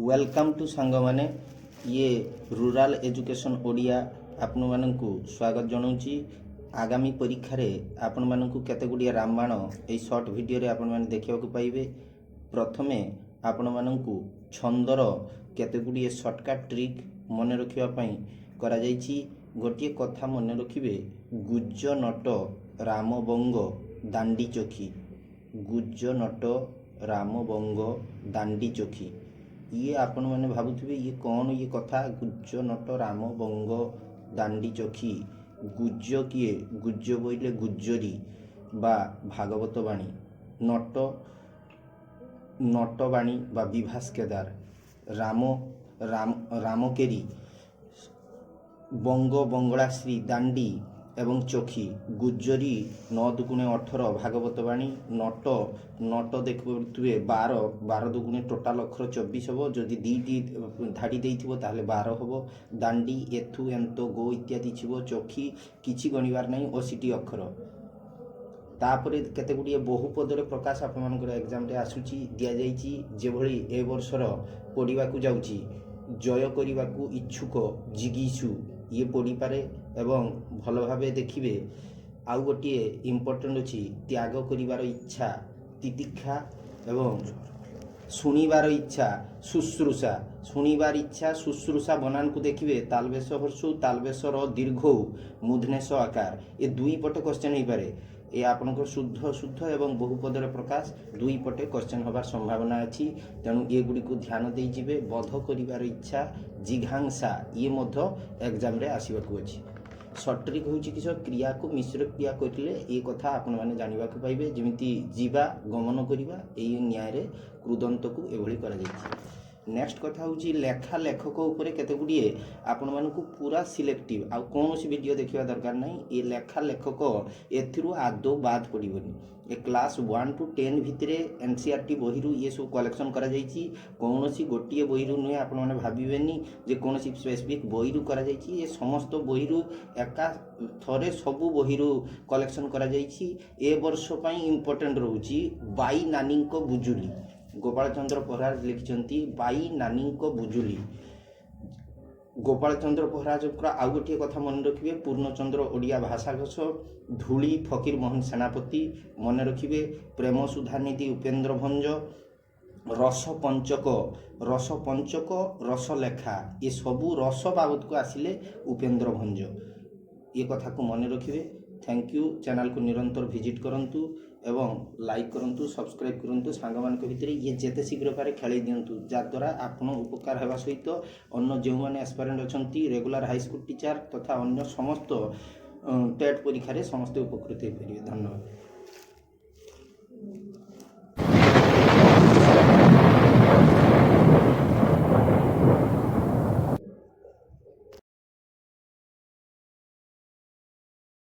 Welcome to सांग माने ये रूराल एजुकेशन ओडिया आपण मानकु स्वागत जनाऊँगी। आगामी परीक्षा रे आपण मानकु केते गुडिया रामबाण ए शॉर्ट वीडियो रे आपण माने देखिबा को पाइबे। प्रथमे आपण मानकु छंदर केते गुडिया शॉर्टकट ट्रिक मन रखिबा पई करा जाईची। गोटिए कथा मन रखिबे, गुज्ज नट रामबंग दांडी चोखी। गुज्ज नट रामबंग दांडी चोखी ये आपण मैंने भावुवे ये कौन ये कथा। गुज्ज नट राम बंग दांडी चोखी। गुज्ज किए? गुज्ज बोले गुज्जरी बा भागवत बाणी। नट नटबाणी बा विभास केदार। राम राम रामकेरी बंग बंगलाश्री दांडी एवं चोखी। गुज्जरी 9 दुगुणे 18 भागवत बाणी। नट नट देखुए 12 12 दुगुणे टोटाल अक्षर 24 हम। जदि दी धाड़ी देथिबो ताहले 12 हम। दांडी एथु एंतो गो इत्यादि छिबो। चोखी किछि गणिबार नहीं 80 अक्षर। तापरे केते गुडिये बहुपदरे प्रकाश आप मानकर एग्जाम रे आसुची दिया जाईची। जेभଳି ए वर्षर पढ़िबा को जाउची जय करने को इच्छुक जिगीषु ये पढ़ी पारे एवं भल भाव देखिए। आउ गोटे इम्पोर्टेंट अच्छी त्याग करिवार इच्छा तितिक्षा एवं शुणिबार इच्छा शुश्रूषा। शुणिबार इच्छा शुश्रूषा बनान को देखिए। तालबेश हर्षु तालबेशर दीर्घ मूर्धनेश आकार ये दुई पटे क्वेश्चन हो पारे। ये आपनकर शुद्ध शुद्ध एवं बहुपदर प्रकाश दुई पटे क्वेश्चन होबार संभावना अच्छी। तेणु ये गुड़ी को ध्यान दे जिबे। बध करिवार इच्छा जिघांसा ये मध्य एग्जाम रे आसीबाकू अछि। शॉर्ट ट्रिक होउछि किस क्रिया को मिश्र क्रिया करिले ये कथा आपण माने जानिबा को पाइबे। जेमिति जीवा गमन करिबा एई न्याय रे कृदंत को एभली करा जायछि। नेक्स्ट कथा होउछि लेखा लेखक उपरे केते गुडिये आपण मानकु पूरा सिलेक्टिव आ कोनोसी वीडियो देखिबा दरकार नहीं। ये लेखा लेखक एथिरु आदो बाद पड़िबनी। ए क्लास 1 टू 10 भितरे एनसीईआरटी बहिरु ये सब कलेक्शन करा जायछि। कोनोसी गोटिए बहिरु नुहे आपण माने भाबिबेनी जे कोनोसी स्पेसिफिक बहिरु करा जायछि। ये समस्त बहिरु एका थरे सबु बहिरु कलेक्शन करा जायछि। ए वर्ष पई इंपोर्टेंट रहउछि बाई नानी को बुजुली। गोपाल चंद्र पहराज लिखिछंती बाई नानी को बुजुली। गोपाल चंद्र पहराज आउ गोटे कथा मन रखिए। पूर्णचंद्र ओडिया भाषा घोष। धूली फकीर मोहन सेनापति मन रखिए। प्रेम सुधानिधि उपेंद्र भंज। रस पंचक रस लेखा ये सबू रस बाबद को आसिले उपेंद्र भंज ये कथा को मन रखिए। Thank you. चैनल को निरंतर विजिट करंतु एवं लाइक करंतु सब्सक्राइब करंतु। सांग मानक भितर ये जेते शीघ्र पारे खेले दिंतु जद्वारा आपण उपकार हेबा सहित अन्य जो मैंने एस्पायरेंट अछंती रेगुलर हाई स्कूल टीचर तथा अन्य समस्त टेट परीक्षा रे समस्त उपकृत हो पारे। धन्यवाद।